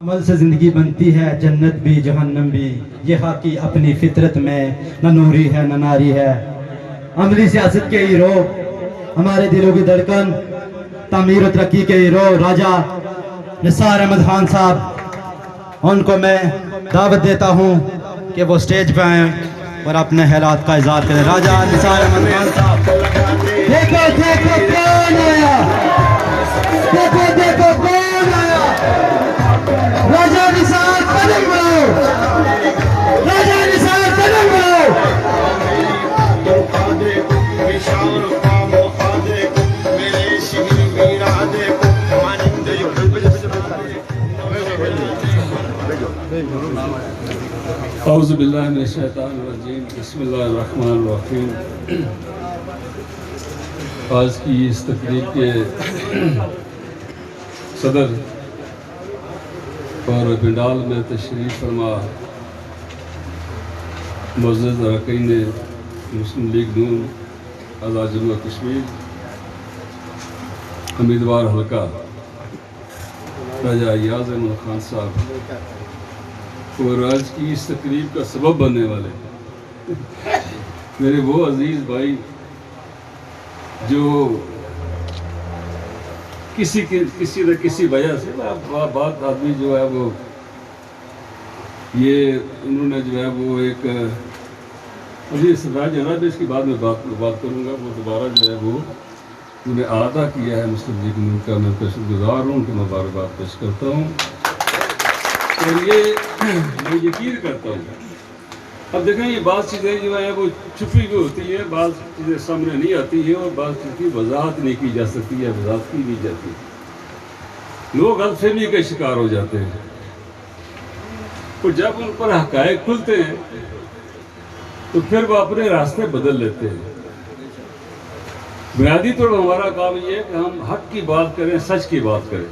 عمل سے زندگی بنتی ہے، جنت بھی جہنم بھی، یہ حقی اپنی فطرت میں نہ نوری ہے نہ ناری ہے۔ عملی سیاست کے ہیرو، ہمارے دلوں کی دھڑکن، تعمیر و ترقی کے ہیرو راجہ نثار احمد خان صاحب، ان کو میں دعوت دیتا ہوں کہ وہ سٹیج پہ آئیں اور اپنے خیالات کا اظہار کریں۔ راجہ نثار احمد خان صاحب، دیکھو دیکھو کون آیا، دیکھو دیکھو کون آیا، راجہ نثار قدم بڑھاؤ، راجہ نثار قدم بڑھاؤ۔ اعوذ باللہ من الشیطان الرجیم، بسم اللہ الرحمن الرحیم۔ آج کی اس تقریب کے صدر اور پنڈال میں تشریف فرما معزز اراکین مسلم لیگ نون آزاد جموں کشمیر امیدوار حلقہ راجہ ایاز احمد خان صاحب اور آج کی اس تقریب کا سبب بننے والے میرے وہ عزیز بھائی جو کسی وجہ سے بات آدمی جو ہے وہ یہ انہوں نے جو ہے وہ ایک جناب اس کی بعد میں بات کروں گا، وہ دوبارہ جو ہے وہ انہوں نے احاطہ کیا ہے مسلم لیگ نون کا۔ میں شکر گزار ہوں، ان کی مبارکباد پیش کرتا ہوں اور یہ میں یقین کرتا ہوں۔ اب دیکھیں یہ بعض چیزیں جو ہیں وہ چھپی ہوئی ہوتی ہیں، بعض چیزیں سامنے نہیں آتی ہیں اور بعض چیز کی وضاحت نہیں کی جا سکتی ہے، وضاحت کی نہیں جاتی، لوگ غلط فہمی کے شکار ہو جاتے ہیں اور جب ان پر حقائق کھلتے ہیں تو پھر وہ اپنے راستے بدل لیتے ہیں۔ بنیادی طور پر ہمارا کام یہ ہے کہ ہم حق کی بات کریں، سچ کی بات کریں۔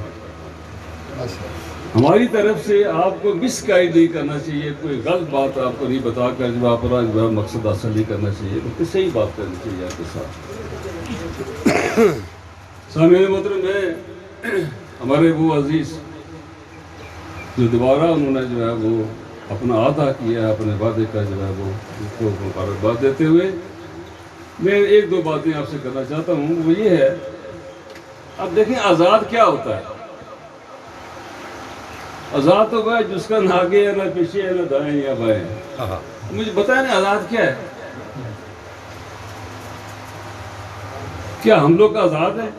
ہماری طرف سے آپ کو مس گائیڈ نہیں کرنا چاہیے، کوئی غلط بات آپ کو نہیں بتا کر جو آپ کا مقصد حاصل نہیں کرنا چاہیے، بلکہ صحیح بات کرنی چاہیے آپ کے ساتھ۔ سامعین محترم، میں ہمارے وہ عزیز جو دوبارہ انہوں نے جو ہے وہ اپنا اعادہ کیا، اپنے وعدے کا جو ہے وہ ان کو مبارکباد دیتے ہوئے میں ایک دو باتیں آپ سے کرنا چاہتا ہوں، وہ یہ ہے، اب دیکھیں آزاد کیا ہوتا ہے؟ آزاد تو وہ ہے جس کا نہ آگے ہے، نہ پیچھے ہے، نہ دائیں یا بائیں۔ مجھے بتائیں نا آزاد کیا ہے؟ کیا ہم لوگ آزاد ہیں؟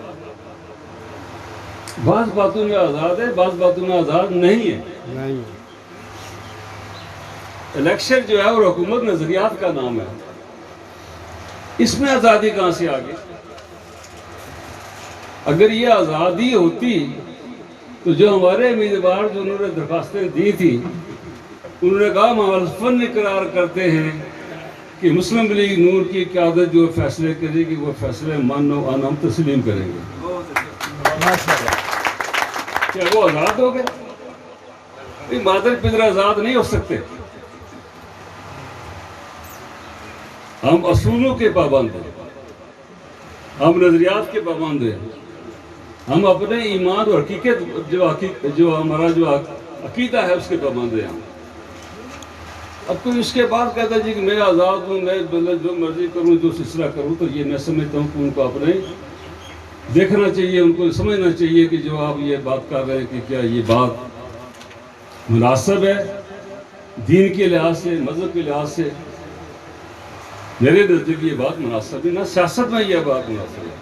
بعض باتوں میں آزاد ہے، بعض باتوں میں آزاد نہیں ہے۔ الیکشن جو ہے اور حکومت نظریات کا نام ہے، اس میں آزادی کہاں سے آگے؟ اگر یہ آزادی ہوتی تو جو ہمارے امیدوار جو انہوں نے درخواستیں دی تھی، انہوں نے کہا ہم الفن اقرار کرتے ہیں کہ مسلم لیگ نون کی قیادت جو فیصلے کرے گی وہ فیصلے من و ان ہم تسلیم کریں گے۔ کیا وہ آزاد ہو گئے؟ مادر پدر آزاد نہیں ہو سکتے۔ ہم اصولوں کے پابند ہیں، ہم نظریات کے پابند ہیں، ہم اپنے ایمان اور حقیقت جو ہمارا جو عقیدہ ہے اس کے پابند ہیں۔ اب کوئی اس کے بعد کہتا ہے جی کہ میں آزاد ہوں، میں جو مرضی کروں، جو سلسلہ کروں، تو یہ میں سمجھتا ہوں کہ ان کو اپنے دیکھنا چاہیے، ان کو سمجھنا چاہیے کہ جو آپ یہ بات کر رہے ہیں کہ کیا یہ بات مناسب ہے دین کے لحاظ سے، مذہب کے لحاظ سے۔ میرے نزدیک یہ بات مناسب ہے، نہ سیاست میں یہ بات مناسب ہے۔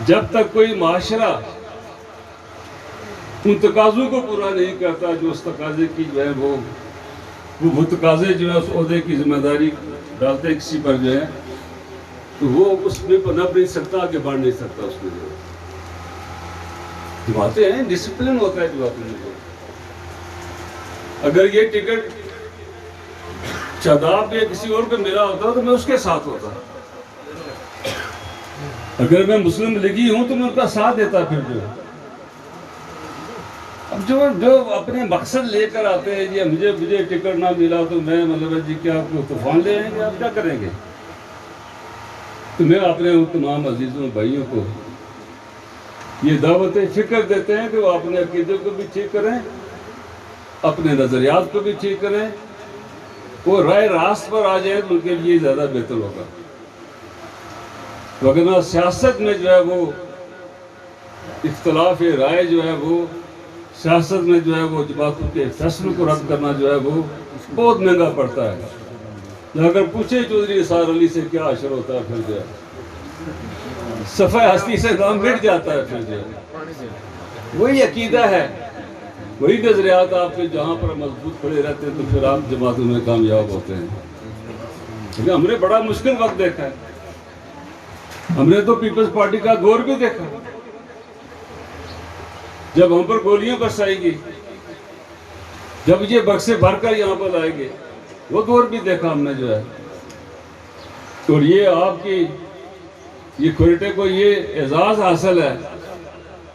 جب تک کوئی معاشرہ ان تقاضوں کو پورا نہیں کرتا جو اس تقاضے کی جو ہے وہ تقاضے جو ہے اس عہدے کی ذمہ داری ڈالتے کسی پر جو ہے، تو وہ اس میں نب نہیں سکتا، آگے بڑھ نہیں سکتا۔ اس میں جو باتیں ہیں ڈسپلن ہوتا ہے، جو باتیں ہیں۔ اگر یہ ٹکٹ شاداب یا کسی اور کو ملا ہوتا تو میں اس کے ساتھ ہوتا، اگر میں مسلم لیگی ہوں تو میں ان کا ساتھ دیتا۔ پھر جو اب جو اپنے مقصد لے کر آتے ہیں جی مجھے ٹکٹ نہ ملا تو میں مطلب جی کیا آپ کو طوفان لے آئیں گے، آپ کیا کریں گے؟ تو میں اپنے تمام عزیزوں بھائیوں کو یہ دعوت فکر دیتے ہیں کہ وہ اپنے عقیدے کو بھی ٹھیک کریں، اپنے نظریات کو بھی ٹھیک کریں، وہ رائے راست پر آ جائیں تو ان کے لیے زیادہ بہتر ہوگا۔ وگرنہ سیاست میں جو ہے وہ اختلاف رائے جو ہے وہ سیاست میں جو ہے وہ جماعتوں کے فیصلوں کو رد کرنا جو ہے وہ بہت مہنگا پڑتا ہے۔ اگر پوچھے چودھری نثار علی سے کیا اشر ہوتا ہے، پھر جو ہے صفحہ ہستی سے نام مٹ جاتا ہے، پھر جو ہے وہی عقیدہ ہے، وہی نظریات آپ کے جہاں پر مضبوط کھڑے رہتے ہیں تو پھر آپ جماعتوں میں کامیاب ہوتے ہیں۔ لیکن ہم نے بڑا مشکل وقت دیکھا ہے، ہم نے تو پیپلز پارٹی کا دور بھی دیکھا، جب ہم پر گولیاں برسائی گئی، جب یہ بکسے بھر کر یہاں پر لائے گئے، وہ دور بھی دیکھا ہم نے جو ہے۔ اور یہ آپ کی یہ کوئٹے کو یہ اعزاز حاصل ہے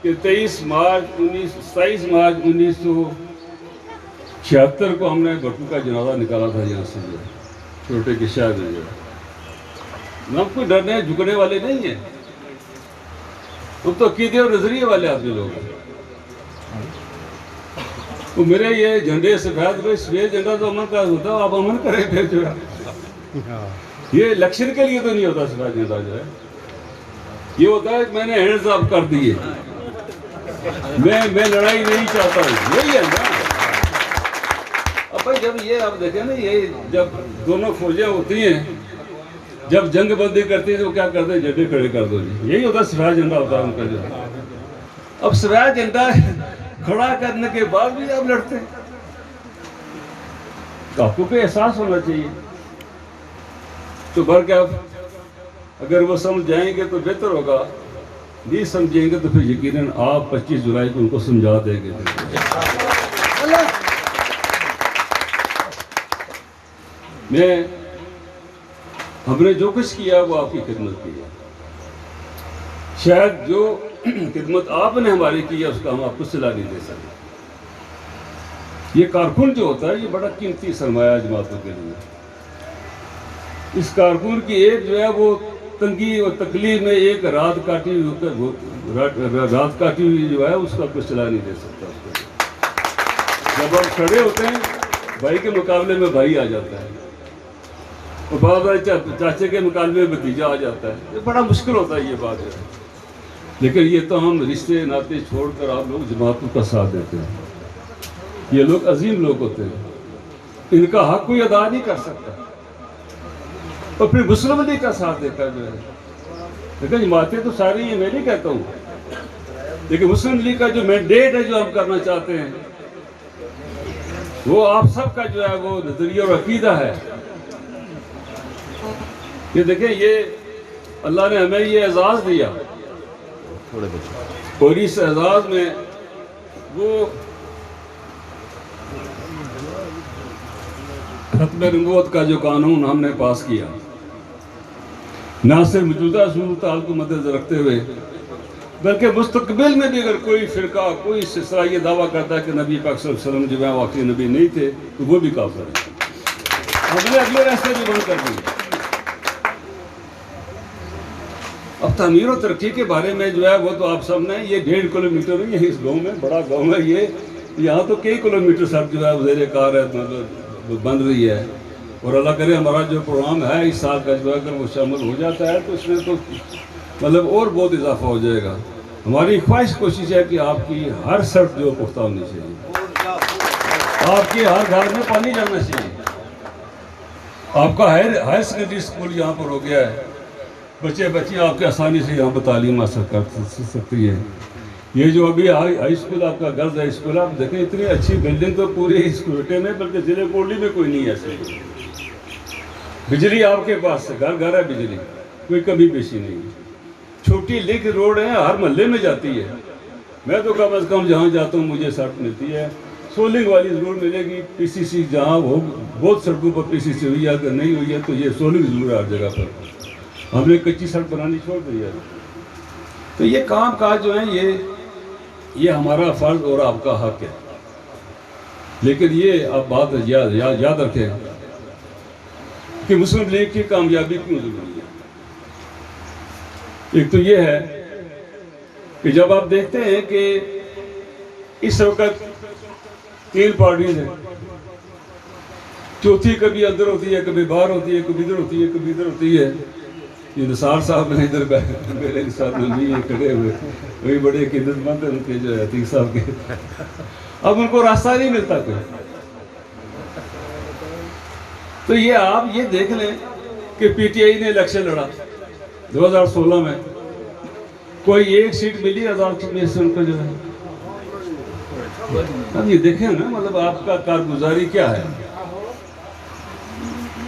کہ 27 مارچ 1976 کو ہم نے بھٹو کا جنازہ نکالا تھا یہاں سے جو ہے کوئٹے کے شہر میں جو ہے۔ ہم کوئی ڈرنے جھکنے والے نہیں ہیں، ہم تو عقیدے اور نظریے والے آدمی لوگ ہیں۔ تو میرے یہ جھنڈے سفید جھنڈا تو امن کا ہوتا ہے، آپ امن کریں پھر جو ہے۔ یہ الیکشن کے لیے تو نہیں ہوتا سفید جھنڈا جو ہے، یہ ہوتا ہے کہ میں نے ہینڈز اپ کر دیے، میں لڑائی نہیں چاہتا ہوں، یہی ہے نا۔ اب بھائی جب یہ آپ دیکھیں نا، یہ جب دونوں فوجیں ہوتی ہیں، جب جنگ بندی کرتی ہیں تو کیا کرتے ہیں، جھنڈے کھڑے کر دو جی، یہی ہوتا ہے سفید جھنڈا ہوتا ہے ان کا جو ہے۔ اب سفید جھنڈا کھڑا کرنے کے بعد بھی آپ لڑتے ہیں، تو آپ کو کوئی احساس ہونا چاہیے۔ تو بھر کے اگر وہ سمجھ جائیں گے تو بہتر ہوگا، نہیں سمجھیں گے تو پھر یقیناً آپ 25 جولائی کو ان کو سمجھا دیں گے۔ ہم نے جو کچھ کیا وہ آپ کی خدمت کی ہے، شاید جو خدمت آپ نے ہماری کی ہے اس کا ہم آپ کو صلہ نہیں دے سکتے۔ یہ کارکن جو ہوتا ہے یہ بڑا قیمتی سرمایہ ہے جماعتوں کے لیے۔ اس کارکن کی ایک جو ہے وہ تنگی اور تکلیف میں ایک رات کاٹی ہوئی جو ہے اس کا کوئی صلہ نہیں دے سکتا اس کو۔ جب آپ کھڑے ہوتے ہیں بھائی کے مقابلے میں بھائی آ جاتا ہے، اور بابا چاچے کے مقابلے میں بھتیجا آ جاتا ہے، یہ بڑا مشکل ہوتا ہے یہ بات ہے۔ لیکن یہ تو ہم رشتے ناطے چھوڑ کر آپ لوگ جماعتوں کا ساتھ دیتے ہیں۔ یہ لوگ عظیم لوگ ہوتے ہیں، ان کا حق کوئی ادا نہیں کر سکتا، اور پھر مسلم لیگ کا ساتھ دیتا جو ہے۔ لیکن جماعتیں تو ساری یہ میں نہیں کہتا ہوں، لیکن مسلم لیگ کا جو مینڈیٹ ہے جو ہم کرنا چاہتے ہیں وہ آپ سب کا جو ہے وہ نظریہ اور عقیدہ ہے۔ یہ دیکھیں، یہ اللہ نے ہمیں یہ اعزاز دیا، اور اس اعزاز میں وہ ختم نبوت کا جو قانون ہم نے پاس کیا، نہ صرف موجودہ صورتحال کو مد نظر رکھتے ہوئے بلکہ مستقبل میں بھی اگر کوئی فرقہ کوئی سلسلہ یہ دعویٰ کرتا ہے کہ نبی پاک صلی اللہ علیہ وسلم جو ہے واقعی نبی نہیں تھے تو وہ بھی کافر ہے۔ ہم نے اگلے راستے بھی بند کر دیے۔ اب تعمیر و ترقی کے بارے میں جو ہے وہ تو آپ سب نے، یہ 1.5 کلومیٹر نہیں ہے اس گاؤں میں، بڑا گاؤں ہے یہ، یہاں تو کئی کلومیٹر سڑک جو ہے زیر کار ہے، مطلب بن رہی ہے۔ اور اللہ کرے ہمارا جو پروگرام ہے اس سال کا جو ہے اگر وہ شامل ہو جاتا ہے تو اس میں تو مطلب اور بہت اضافہ ہو جائے گا۔ ہماری خواہش کوشش ہے کہ آپ کی ہر سڑک جو پختہ ہونی چاہیے، آپ کے ہر گھر میں پانی جانا چاہیے، آپ کا ہائر سیکنڈری اسکول یہاں پر ہو گیا ہے، بچیاں آپ کے آسانی سے یہاں پر تعلیم حاصل کر سکتی ہے۔ یہ جو ابھی ہائی اسکول آپ کا گرلز ہائی اسکول، آپ دیکھیں اتنی اچھی بلڈنگ تو پورے اس کوئٹے میں بلکہ ضلع کوٹلی میں کوئی نہیں ہے ایسی۔ بجلی آپ کے پاس ہے، گھر گھر ہے بجلی، کوئی کمی بیشی نہیں ہے۔ چھوٹی لنک روڈ ہے، ہر محلے میں جاتی ہے، میں تو کم از کم جہاں جاتا ہوں مجھے سڑک ملتی ہے۔ سولنگ والی ضرور ملے گی، پی سی سی جہاں ہو، بہت سڑکوں پر پی سی سی ہوئی ہے، اگر نہیں ہوئی ہے تو یہ سولنگ ضرور ہے ہر جگہ پر، ہم نے کچی سڑک بنانی چھوڑ دی ہے۔ تو یہ کام کاج جو ہیں یہ ہمارا فرض اور آپ کا حق ہے، لیکن یہ آپ بات یاد رکھیں کہ مسلم لیگ کی کامیابی کیوں ضروری ہے۔ ایک تو یہ ہے کہ جب آپ دیکھتے ہیں کہ اس وقت 3 پارٹیز ہیں، چوتھی کبھی اندر ہوتی ہے، کبھی باہر ہوتی ہے، کبھی ادھر ہوتی ہے، کبھی ادھر ہوتی ہے. یہ نثار صاحب ہیں ادھر میرے ساتھ نہیں ہیں کھڑے ہوئے، وہی بڑے قدرت مند ہیں ان کے جو ہے عتیق صاحب کے. اب ان کو راستہ نہیں ملتا کوئی. تو یہ آپ یہ دیکھ لیں کہ پی ٹی آئی نے الیکشن لڑا 2016 میں، کوئی ایک سیٹ ملی آزاد کشمیر سے ان کو جو ہے. اب یہ دیکھیں نا مطلب آپ کا کارگزاری کیا ہے.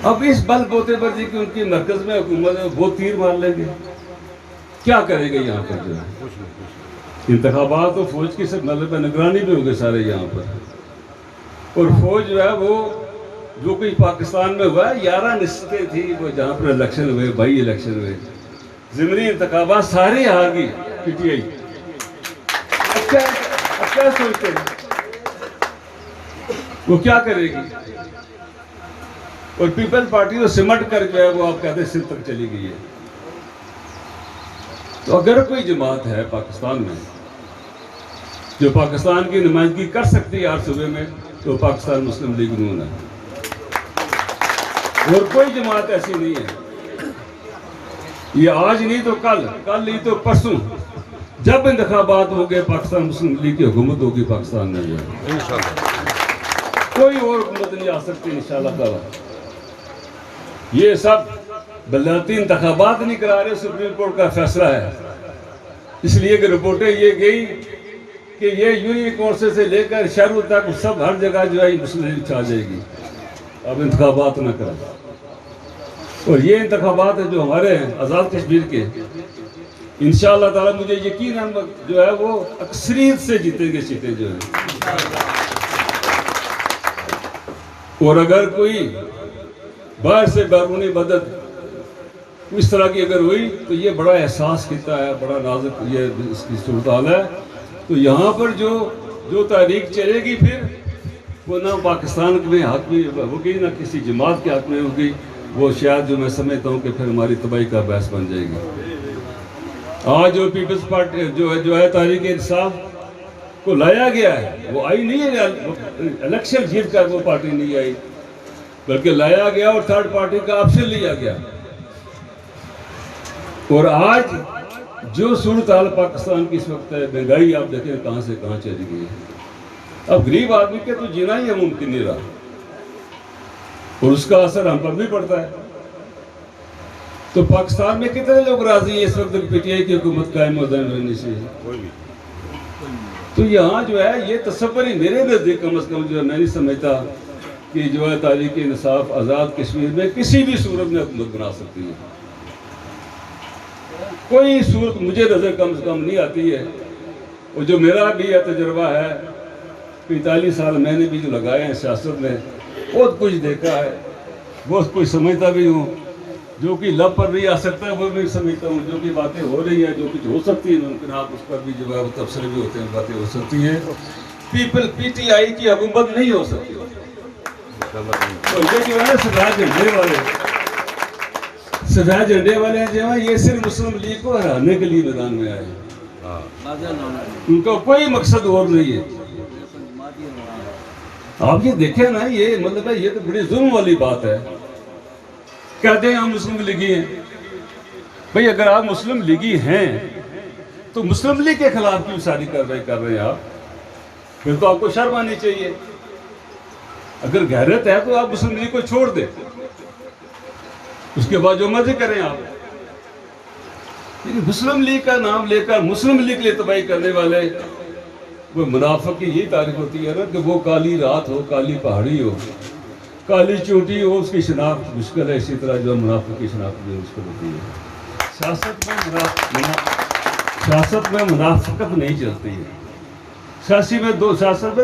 اب اس بل بوتے پر جی کہ ان کی مرکز میں حکومت ہے وہ تیر مار لیں گے، کیا کرے گا یہاں پر جو ہے. انتخابات و فوج کی سب مطلب نگرانی بھی ہوگی سارے یہاں پر. اور فوج جو ہے وہ جو کوئی پاکستان میں ہوا ہے 11 نشستیں تھی وہ جہاں پر الیکشن ہوئے، 22 الیکشن ہوئے، ضمنی انتخابات ساری ہار گئی پی ٹی آئی. اب کیا سوچتے ہیں وہ کیا کرے گی. اور پیپل پارٹی تو سمٹ کر جو ہے وہ آپ کہتے ہیں سندھ تک چلی گئی ہے. تو اگر کوئی جماعت ہے پاکستان میں جو پاکستان کی نمائندگی کر سکتی ہے ہر صوبے میں تو پاکستان مسلم لیگ نون ہے. اور کوئی جماعت ایسی نہیں ہے. یہ آج نہیں تو کل نہیں تو پرسوں جب انتخابات ہو گئے پاکستان مسلم لیگ کی حکومت ہوگی پاکستان میں جو ہے. کوئی اور حکومت نہیں آ سکتی انشاءاللہ تعالی. یہ سب بلدیاتی انتخابات نہیں کرا رہے، سپریم کورٹ کا فیصلہ ہے. اس لیے کہ رپورٹیں یہ گئی کہ یہ یونین کورسز سے لے کر شہروں تک سب ہر جگہ جو ہے مسلم لیگ چھا جائے گی. اب انتخابات نہ کریں. اور یہ انتخابات ہیں جو ہمارے ہیں آزاد کشمیر کے، انشاءاللہ تعالی مجھے یقین ہے جو ہے وہ اکثریت سے جیتیں گے سیٹیں جو ہیں. اور اگر کوئی باہر سے بیرونی مدد اس طرح کی اگر ہوئی تو یہ بڑا احساس کیتا ہے، بڑا نازک یہ اس کی صورتحال ہے. تو یہاں پر جو تحریک چلے گی پھر وہ نہ پاکستان میں حق میں ہوگی نہ کسی جماعت کے حق میں ہوگی. وہ شاید جو میں سمجھتا ہوں کہ پھر ہماری تباہی کا باعث بن جائے گی. آج جو پیپلز پارٹی جو ہے تحریک انصاف کو لایا گیا ہے وہ آئی نہیں ہے، الیکشن جیت کر وہ پارٹی نہیں آئی بلکہ لایا گیا اور تھرڈ پارٹی کا آپشن لیا گیا. اور آج جو صورتحال پاکستان کی اس وقت ہے، مہنگائی آپ دیکھیں کہاں سے کہاں چلی گئی ہے. اب غریب آدمی کے تو جینا ہی ممکن نہیں رہا اور اس کا اثر ہم پر بھی پڑتا ہے. تو پاکستان میں کتنے لوگ راضی ہیں اس وقت پی ٹی آئی کی حکومت قائم و دائم رہنے سے؟ تو یہاں جو ہے یہ تصور ہی میرے نزدیک کم از کم جو ہے میں نہیں سمجھتا کہ جو ہے تحریک انصاف آزاد کشمیر میں کسی بھی صورت میں حکومت بنا سکتی ہے. کوئی صورت مجھے نظر کم سے کم نہیں آتی ہے. اور جو میرا بھی یہ تجربہ ہے 45 سال میں نے بھی جو لگائے ہیں سیاست میں، بہت کچھ دیکھا ہے، بہت کچھ سمجھتا بھی ہوں. جو کہ لب پر نہیں آ سکتا ہے وہ بھی سمجھتا ہوں. جو کہ باتیں ہو رہی ہیں جو کچھ ہو سکتی ہیں ممکنات اس پر بھی جو ہے تبصرے بھی ہوتے ہیں، باتیں ہو سکتی ہیں. پی ٹی آئی کی حکومت نہیں ہو سکتی. تو یہ جو ہے سفید جھنڈے والے جو ہیں یہ صرف مسلم لیگ کو ہرانے کے لیے میدان میں آئے ہیں. ان کا کوئی مقصد اور نہیں ہے. آپ یہ دیکھیں نا یہ مطلب ہے یہ تو بڑی ظلم والی بات ہے. کہتے ہیں ہم مسلم لیگی ہیں. بھئی اگر آپ مسلم لیگی ہیں تو مسلم لیگ کے خلاف کیوں ساری کارروائی کر رہے ہیں آپ؟ پھر تو آپ کو شرم آنی چاہیے. اگر غیرت ہے تو آپ مسلم لیگ کو چھوڑ دیں، اس کے بعد جو مرضی کریں آپ. لیکن مسلم لیگ کا نام لے کر مسلم لیگ کے لیے تباہی کرنے والے وہ منافق کی یہی تعریف ہوتی ہے نا کہ وہ کالی رات ہو، کالی پہاڑی ہو، کالی چونٹی ہو، اس کی شناخت مشکل ہے. اسی طرح جو منافق کی شناخت بھی مشکل ہوتی ہے. سیاست میں منافقت نہیں چلتی ہے. سیاست میں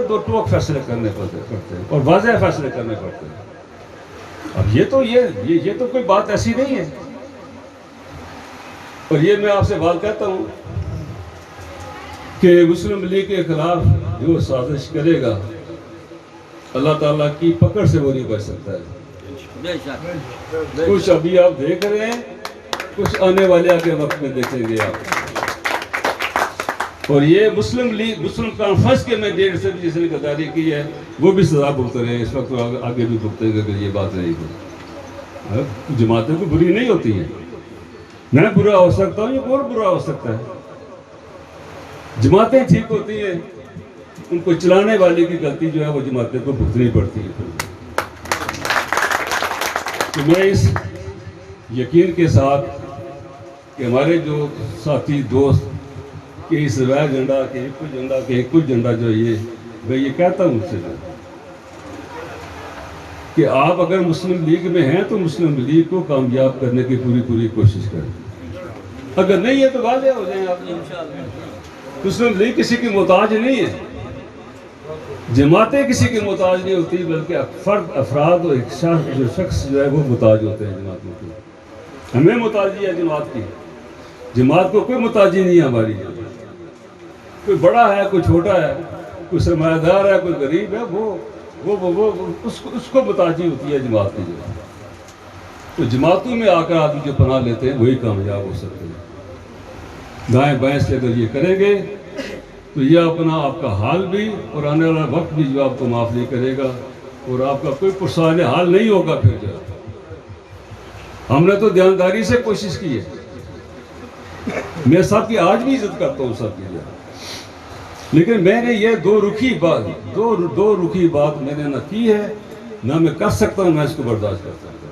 دو ٹوک فیصلے کرنے پڑتے ہیں اور واضح فیصلے کرنے پڑتے ہیں. اب یہ تو کوئی بات ایسی نہیں ہے. اور یہ میں آپ سے بات کہتا ہوں کہ مسلم لیگ کے خلاف جو سازش کرے گا اللہ تعالیٰ کی پکڑ سے وہ نہیں بچ سکتا ہے. کچھ ابھی آپ دیکھ رہے ہیں، کچھ آنے والے آگے وقت میں دیکھیں گے آپ. اور یہ مسلم کانفرنس کے مینڈیٹ سے بھی جس نے غداری کی ہے وہ بھی سزا بھگت رہے ہیں اس وقت، آگے بھی بھگتیں گے اگر یہ بات رہی تو۔ جماعتیں کو بری نہیں ہوتی ہیں، میں برا ہو سکتا ہوں، یہ اور برا ہو سکتا ہے۔ جماعتیں ٹھیک ہوتی ہیں، ان کو چلانے والے کی غلطی جو ہے وہ جماعتیں کو بھگتنی پڑتی ہے۔ تو میں اس یقین کے ساتھ کہ ہمارے جو ساتھی دوست کہ اس روایہ جھنڈا کہ کچھ جھنڈا جو یہ میں یہ کہتا ہوں سے کہ آپ اگر مسلم لیگ میں ہیں تو مسلم لیگ کو کامیاب کرنے کی پوری کوشش کریں، اگر نہیں ہے تو واضح ہو جائیں آپ۔ مسلم لیگ کسی کی محتاج نہیں ہے، جماعتیں کسی کی محتاج نہیں ہوتی، بلکہ افراد اور ایک شخص جو ہے وہ محتاج ہوتے ہیں جماعتوں کی۔ ہمیں محتاجی ہے جماعت کی، جماعت کو کوئی محتاجی نہیں ہے ہماری۔ کوئی بڑا ہے، کوئی چھوٹا ہے، کوئی سرمایہ دار ہے، کوئی غریب ہے، وہ اس کو محتاجی ہوتی ہے جماعت کی۔ تو جماعتوں میں آ کر آدمی جو پناہ لیتے ہیں وہی کامیاب ہو سکتے ہیں۔ دائیں بائیں سے اگر یہ کریں گے تو یہ اپنا آپ کا حال بھی اور آنے والا وقت بھی جو آپ کو معاف نہیں کرے گا، اور آپ کا کوئی پرسان حال نہیں ہوگا پھر جو۔ ہم نے تو دیانتداری سے کوشش کی ہے، میں سب کی آج بھی عزت کرتا ہوں سب کی، لیکن میں نے یہ دو رخی بات میں نے نہ کی ہے نہ میں کر سکتا ہوں، نہ اس کو برداشت کر سکتا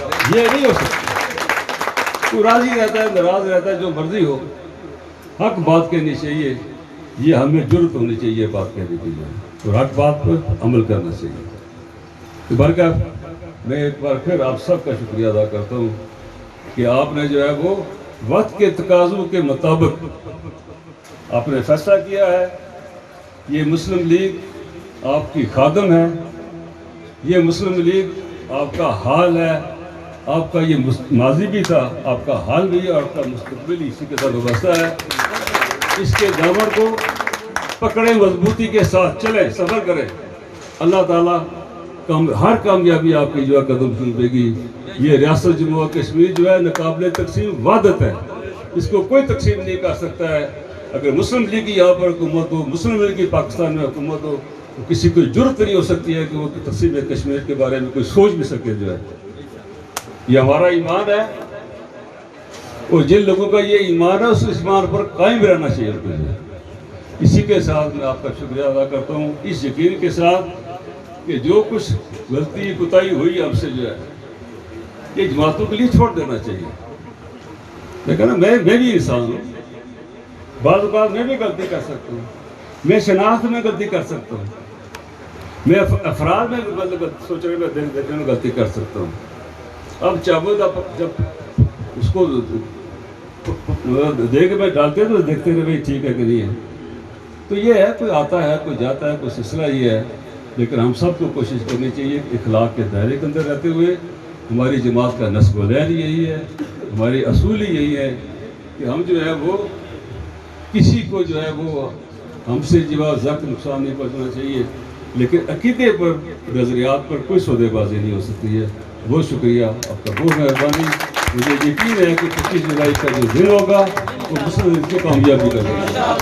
ہوں۔ یہ نہیں ہو سکتا، تو راضی رہتا ہے، ناراض رہتا ہے، جو مرضی ہو، حق بات کہنی چاہیے، یہ ہمیں جرأت ہونی چاہیے بات کہنے کے لیے، اور حق بات پر عمل کرنا چاہیے۔ تو برکت میں ایک بار پھر آپ سب کا شکریہ ادا کرتا ہوں کہ آپ نے جو ہے وہ وقت کے تقاضوں کے مطابق آپ نے فیصلہ کیا ہے۔ یہ مسلم لیگ آپ کی خادم ہے، یہ مسلم لیگ آپ کا حال ہے، آپ کا یہ ماضی بھی تھا، آپ کا حال بھی ہے، اور آپ کا مستقبل اسی کے ساتھ وابستہ ہے۔ اس کے دامن کو پکڑیں، مضبوطی کے ساتھ چلیں، صبر کریں، اللہ تعالیٰ ہر کامیابی آپ کی جو ہے قدم چومے گی۔ یہ ریاست جموں و کشمیر جو ہے ناقابل تقسیم وحدت ہے، اس کو کوئی تقسیم نہیں کر سکتا ہے۔ اگر مسلم لیگ کی یہاں پر حکومت ہو، مسلم لیگ کی پاکستان میں حکومت ہو، تو کسی کو جرأت نہیں ہو سکتی ہے کہ وہ تقسیم کشمیر کے بارے میں کوئی سوچ بھی سکے جو ہے۔ یہ ہمارا ایمان ہے، اور جن لوگوں کا یہ ایمان ہے اس ایمان پر قائم رہنا چاہیے۔ اسی کے ساتھ میں آپ کا شکریہ ادا کرتا ہوں، اس یقین کے ساتھ کہ جو کچھ غلطی کوتاہی ہوئی ہم سے جو ہے یہ جماعتوں کے لیے چھوڑ دینا چاہیے۔ لیکن میں بھی انسان ہوں، بعض اوقات میں بھی غلطی کر سکتا ہوں، میں شناخت میں غلطی کر سکتا ہوں، میں افراد میں سوچنے میں دیکھنے میں غلطی کر سکتا ہوں۔ اب چابود جب اس کو دیکھ میں ڈالتے تو دیکھتے رہے بھائی ٹھیک ہے کہ نہیں ہے۔ تو یہ ہے، کوئی آتا ہے، کوئی جاتا ہے، کوئی سلسلہ یہ ہے، لیکن ہم سب کو کوشش کرنی چاہیے اخلاق کے دائرے کے اندر رہتے ہوئے۔ ہماری جماعت کا نسب و لین یہی ہے، ہماری اصول ہی یہی ہے کہ ہم جو ہے وہ کسی کو جو ہے وہ ہم سے جوا زخم نقصان نہیں پہنچنا چاہیے، لیکن عقیدے پر، نظریات پر کوئی سودے بازی نہیں ہو سکتی ہے۔ بہت شکریہ آپ کا، بہت مہربانی۔ مجھے یقین ہے کہ 25 جولائی کا جو دن ہوگا وہ مسلم لیگ کو کامیابی کرے گا۔